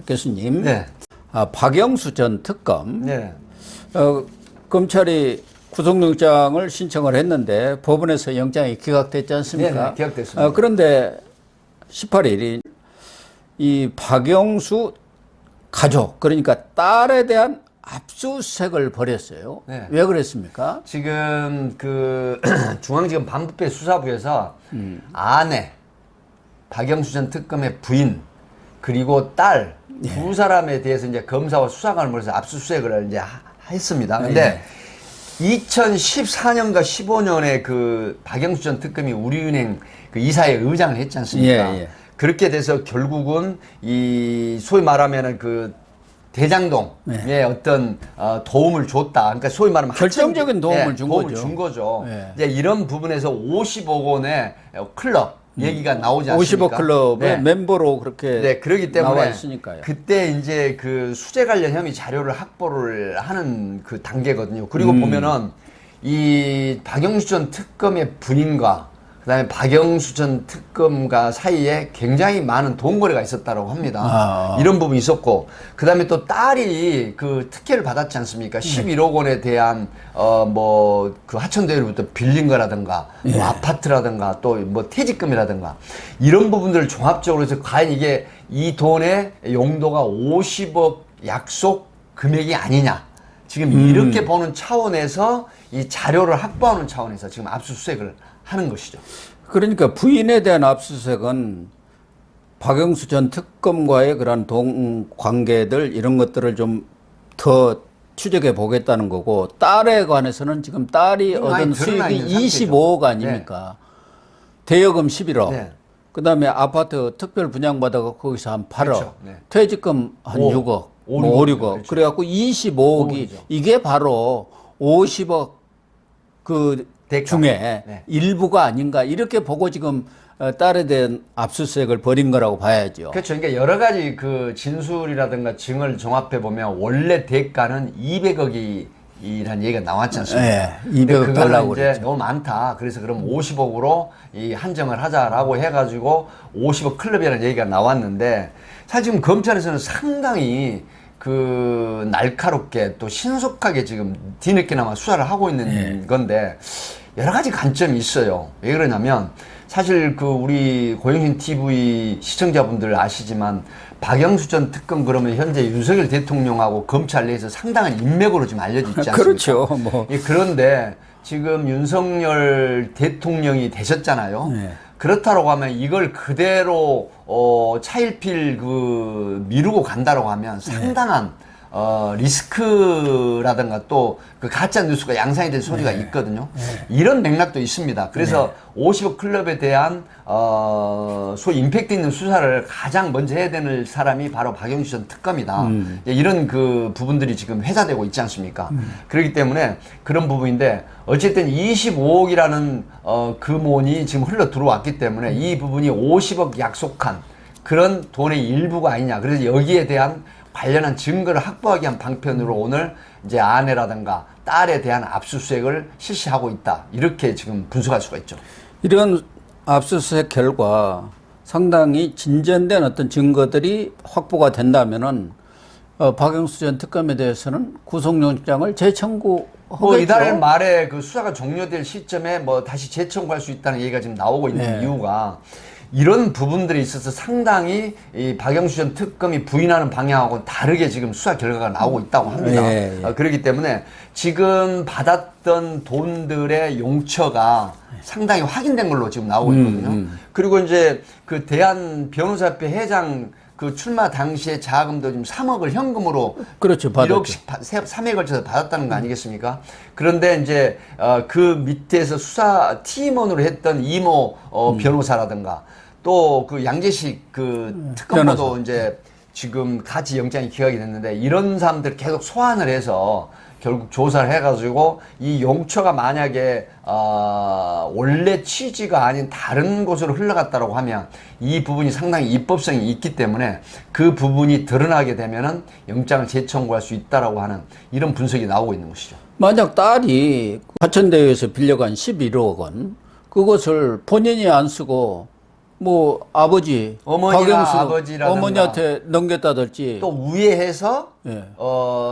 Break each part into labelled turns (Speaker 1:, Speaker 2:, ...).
Speaker 1: 교수님,
Speaker 2: 네.
Speaker 1: 박영수 전 특검,
Speaker 2: 네.
Speaker 1: 검찰이 구속영장을 신청을 했는데 법원에서 영장이 기각됐지 않습니까?
Speaker 2: 네, 기각됐습니다.
Speaker 1: 그런데 18일 이 박영수 가족, 그러니까 딸에 대한 압수수색을 벌였어요.
Speaker 2: 네.
Speaker 1: 왜 그랬습니까?
Speaker 2: 지금 그 중앙지검 반부패 수사부에서 아내, 박영수 전 특검의 부인, 그리고 딸 두 사람에 대해서 이제 검사와 수사관을 벌여서 압수수색을 이제 했습니다. 근데 2014년과 15년에 그 박영수 전 특검이 우리은행 그 이사회 의장을 했지 않습니까?
Speaker 1: 예.
Speaker 2: 그렇게 돼서 결국은 이 소위 말하면은 그 대장동에 어떤 도움을 줬다. 그러니까 소위 말하면
Speaker 1: 결정적인 도움을 준
Speaker 2: 도움을
Speaker 1: 거죠.
Speaker 2: 준 거죠.
Speaker 1: 예.
Speaker 2: 이제 이런 부분에서 50억 원의 클럽 얘기가 나오지 않습니까?
Speaker 1: 50억 클럽의
Speaker 2: 네.
Speaker 1: 멤버로 그렇게
Speaker 2: 네, 그러기 때문에
Speaker 1: 나와 있으니까요.
Speaker 2: 그때 이제 그 수재 관련 혐의 자료를 확보를 하는 그 단계거든요. 그리고 보면은 이 박영수 전 특검의 부인과 그다음에 박영수 전 특검과 사이에 굉장히 많은 돈거래가 있었다고 합니다. 이런 부분이 있었고, 그다음에 또 딸이 그 특혜를 받았지 않습니까? 11억 원에 대한 뭐 그 하천대유로부터 빌린 거라든가, 뭐 아파트라든가, 또 뭐 퇴직금이라든가 이런 부분들을 종합적으로 해서 과연 이게 이 돈의 용도가 50억 약속 금액이 아니냐? 지금 이렇게 보는 차원에서 이 자료를 확보하는 차원에서 지금 압수수색을 하는 것이죠.
Speaker 1: 그러니까 부인에 대한 압수수색은 박영수 전 특검과의 그런 관계들 이런 것들을 좀 더 추적해 보겠다는 거고, 딸에 관해서는 지금 딸이 얻은 수익이 25억 아닙니까? 대여금 11억.
Speaker 2: 네.
Speaker 1: 그다음에 아파트 특별 분양받아서 거기서 한 8억.
Speaker 2: 그렇죠. 네.
Speaker 1: 퇴직금 한 6억.
Speaker 2: 5,
Speaker 1: 뭐 5, 6억.
Speaker 2: 그렇죠.
Speaker 1: 그래갖고 25억이 이게 바로 50억 그
Speaker 2: 대가.
Speaker 1: 중에
Speaker 2: 네.
Speaker 1: 일부가 아닌가 이렇게 보고 지금 딸에 대한 압수수색을 벌인 거라고 봐야죠.
Speaker 2: 그렇죠. 그러니까 여러 가지 그 진술이라든가 증을 종합해 보면 원래 대가는 200억이라는 얘기가 나왔지 않습니까?
Speaker 1: 네, 200억 달라고
Speaker 2: 이제
Speaker 1: 그랬죠.
Speaker 2: 너무 많다. 그래서 그럼 50억으로 이 한정을 하자라고 해가지고 50억 클럽이라는 얘기가 나왔는데, 사실 지금 검찰에서는 상당히 그 날카롭게 또 신속하게 지금 뒤늦게나마 수사를 하고 있는 건데, 여러 가지 관점이 있어요. 왜 그러냐면 사실 그 우리 고영신 TV 시청자분들 아시지만 박영수 전 특검 그러면 현재 윤석열 대통령하고 검찰 내에서 상당한 인맥으로 지금 알려져 있지 않습니까?
Speaker 1: 그렇죠. 뭐.
Speaker 2: 그런데 지금 윤석열 대통령이 되셨잖아요.
Speaker 1: 네.
Speaker 2: 그렇다고 하면 이걸 그대로 차일필 그 미루고 간다라고 하면 상당한 리스크라든가 또 그 가짜 뉴스가 양산이 될 소지가 있거든요. 이런 맥락도 있습니다. 그래서 50억 클럽에 대한 소위 임팩트 있는 수사를 가장 먼저 해야 되는 사람이 바로 박영수 전 특검이다. 이런 그 부분들이 지금 회자되고 있지 않습니까? 그렇기 때문에 그런 부분인데, 어쨌든 25억이라는 금원이 지금 흘러 들어왔기 때문에 이 부분이 50억 약속한 그런 돈의 일부가 아니냐. 그래서 여기에 대한 관련한 증거를 확보하기 위한 방편으로 오늘 이제 아내라든가 딸에 대한 압수수색을 실시하고 있다. 이렇게 지금 분석할 수가 있죠.
Speaker 1: 이런 압수수색 결과 상당히 진전된 어떤 증거들이 확보가 된다면은 박영수 전 특검에 대해서는 구속영장을 재청구하겠죠.
Speaker 2: 뭐 이달 말에 그 수사가 종료될 시점에 뭐 다시 재청구할 수 있다는 얘기가 지금 나오고 있는 이유가 이런 부분들이 있어서 상당히 이 박영수 전 특검이 부인하는 방향하고는 다르게 지금 수사 결과가 나오고 있다고 합니다. 그렇기 때문에 지금 받았던 돈들의 용처가 상당히 확인된 걸로 지금 나오고 있거든요. 그리고 이제 그 대한 변호사협회 회장 그 출마 당시에 자금도 지금 3억을 현금으로
Speaker 1: 그렇죠, 받았죠.
Speaker 2: 1억씩 3회에 걸쳐서 받았다는 거 아니겠습니까? 그런데 이제 그 밑에서 수사 팀원으로 했던 이모 변호사라든가 또 그 양재식 그 특검보도
Speaker 1: 변호사.
Speaker 2: 이제 지금 같이 영장이 기각이 됐는데, 이런 사람들 계속 소환을 해서 결국 조사를 해가지고 이 용처가 만약에 원래 취지가 아닌 다른 곳으로 흘러갔다고 하면 이 부분이 상당히 입법성이 있기 때문에 그 부분이 드러나게 되면은 영장을 재청구할 수 있다라고 하는 이런 분석이 나오고 있는 것이죠.
Speaker 1: 만약 딸이 하천대유에서 빌려간 11억 원, 그것을 본인이 안 쓰고 뭐 아버지
Speaker 2: 어머니나
Speaker 1: 박영수
Speaker 2: 아버지라든가
Speaker 1: 어머니한테 넘겼다든지
Speaker 2: 또 우회해서
Speaker 1: 예.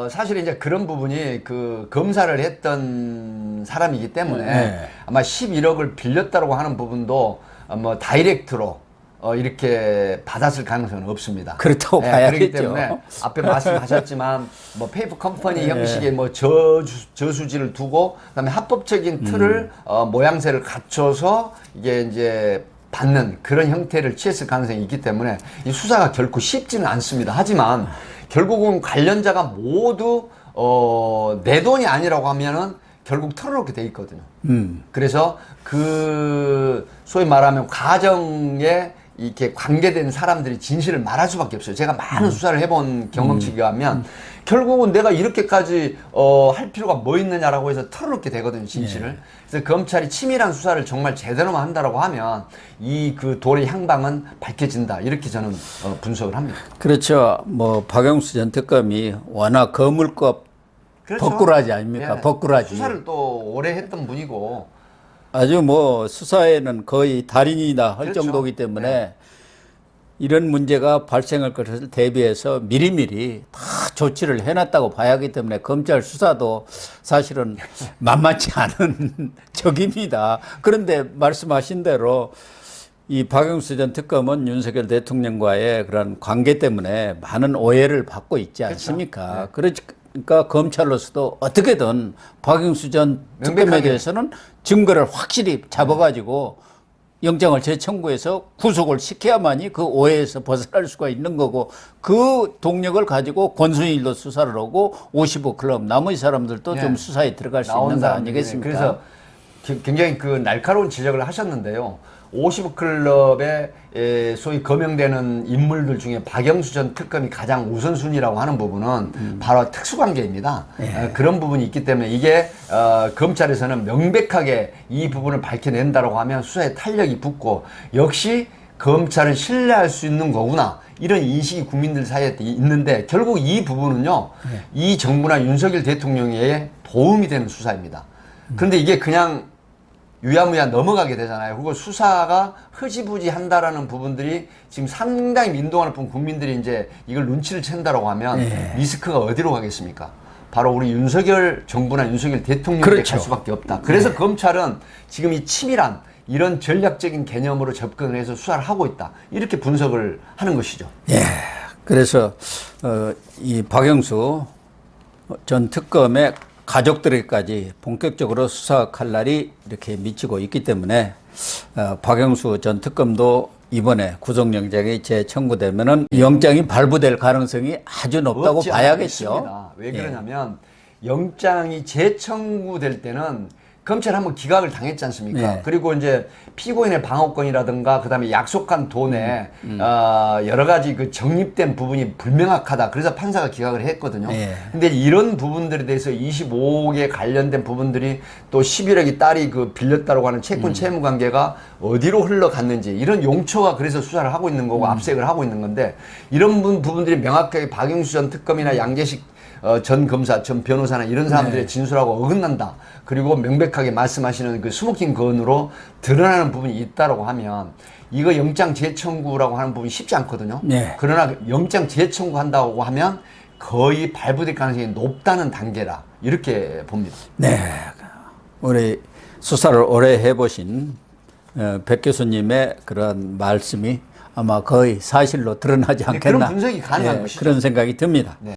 Speaker 2: 사실 이제 그런 부분이 그 검사를 했던 사람이기 때문에
Speaker 1: 네.
Speaker 2: 아마 11억을 빌렸다고 하는 부분도 뭐 다이렉트로 이렇게 받았을 가능성은 없습니다.
Speaker 1: 그렇다고
Speaker 2: 예,
Speaker 1: 봐야겠죠.
Speaker 2: 그렇기 때문에 앞에 말씀하셨지만 뭐 페이퍼 컴퍼니
Speaker 1: 네.
Speaker 2: 형식의 뭐 저수지를 두고 그다음에 합법적인 틀을 모양새를 갖춰서 이게 이제 받는 그런 형태를 취했을 가능성이 있기 때문에 이 수사가 결코 쉽지는 않습니다. 하지만 결국은 관련자가 모두 내 돈이 아니라고 하면은 결국 털어놓게 돼 있거든요. 그래서 그 소위 말하면 가정에 이렇게 관계된 사람들이 진실을 말할 수밖에 없어요. 제가 많은 수사를 해본 경험치에 의하면 결국은 내가 이렇게까지 할 필요가 뭐 있느냐라고 해서 털어놓게 되거든요, 진실을. 그래서 검찰이 치밀한 수사를 정말 제대로만 한다라고 하면 이 그 돌의 향방은 밝혀진다. 이렇게 저는 분석을 합니다.
Speaker 1: 그렇죠. 뭐 박영수 전 특검이 워낙 거물급
Speaker 2: 그렇죠.
Speaker 1: 버꾸라지 아닙니까?
Speaker 2: 예.
Speaker 1: 버꾸라지.
Speaker 2: 수사를 또 오래 했던 분이고
Speaker 1: 아주 뭐 수사에는 거의 달인이다 할
Speaker 2: 그렇죠.
Speaker 1: 정도이기 때문에
Speaker 2: 네.
Speaker 1: 이런 문제가 발생할 것을 대비해서 미리미리 다 조치를 해놨다고 봐야 하기 때문에 검찰 수사도 사실은 만만치 않은 적입니다. 그런데 말씀하신 대로 이 박영수 전 특검은 윤석열 대통령과의 그런 관계 때문에 많은 오해를 받고 있지 않습니까? 그러니까 검찰로서도 어떻게든 박영수 전 특검에
Speaker 2: 명백하게.
Speaker 1: 대해서는 증거를 확실히 잡아가지고 영장을 재청구해서 구속을 시켜야만이 그 오해에서 벗어날 수가 있는 거고 그 동력을 가지고 권순일도 수사를 하고 55 클럽 나머지 사람들도
Speaker 2: 네.
Speaker 1: 좀 수사에 들어갈 수
Speaker 2: 나온
Speaker 1: 있는 거
Speaker 2: 사람들이.
Speaker 1: 아니겠습니까?
Speaker 2: 그래서 굉장히 그 날카로운 지적을 하셨는데요. 50클럽에 소위 거명되는 인물들 중에 박영수 전 특검이 가장 우선순위라고 하는 부분은 바로 특수관계입니다. 그런 부분이 있기 때문에 이게 검찰에서는 명백하게 이 부분을 밝혀낸다고 하면 수사에 탄력이 붙고 역시 검찰은 신뢰할 수 있는 거구나. 이런 인식이 국민들 사이에 있는데 결국 이 부분은요. 이 정부나 윤석열 대통령에 도움이 되는 수사입니다. 그런데 이게 그냥 유야무야 넘어가게 되잖아요. 그리고 수사가 흐지부지 한다라는 부분들이 지금 상당히 민동하는 국민들이 이제 이걸 눈치를 챈다라고 하면 리스크가 어디로 가겠습니까? 바로 우리 윤석열 정부나 윤석열 대통령에게
Speaker 1: 그렇죠.
Speaker 2: 갈 수밖에 없다. 그래서 검찰은 지금 이 치밀한 이런 전략적인 개념으로 접근을 해서 수사를 하고 있다. 이렇게 분석을 하는 것이죠.
Speaker 1: 예. 그래서 이 박영수 전 특검의 가족들에게까지 본격적으로 수사 칼날이 이렇게 미치고 있기 때문에 박영수 전 특검도 이번에 구속영장이 재청구되면은 영장이 발부될 가능성이 아주 높다고
Speaker 2: 없지
Speaker 1: 봐야겠죠.
Speaker 2: 않습니다. 왜 그러냐면 영장이 재청구될 때는 검찰 한번 기각을 당했지 않습니까?
Speaker 1: 네.
Speaker 2: 그리고 이제 피고인의 방어권이라든가 그다음에 약속한 돈에 여러 가지 그 적립된 부분이 불명확하다. 그래서 판사가 기각을 했거든요.
Speaker 1: 네.
Speaker 2: 근데 이런 부분들에 대해서 25억에 관련된 부분들이 또 11억이 딸이 그 빌렸다고 하는 채권 채무 관계가 어디로 흘러갔는지 이런 용처가 그래서 수사를 하고 있는 거고 압색을 하고 있는 건데 이런 부분들이 명확하게 박영수 전 특검이나 양재식 전 검사, 전 변호사나 이런 사람들의 진술하고 어긋난다. 그리고 명백하게 말씀하시는 그 스모킹 건으로 드러나는 부분이 있다라고 하면 이거 영장 재청구라고 하는 부분이 쉽지 않거든요.
Speaker 1: 네.
Speaker 2: 그러나 영장 재청구한다고 하면 거의 발부될 가능성이 높다는 단계라 이렇게 봅니다.
Speaker 1: 네. 우리 수사를 오래 해보신 백 교수님의 그런 말씀이 아마 거의 사실로 드러나지 않겠나.
Speaker 2: 그런 분석이 가능한 것이죠.
Speaker 1: 그런 생각이 듭니다.
Speaker 2: 네.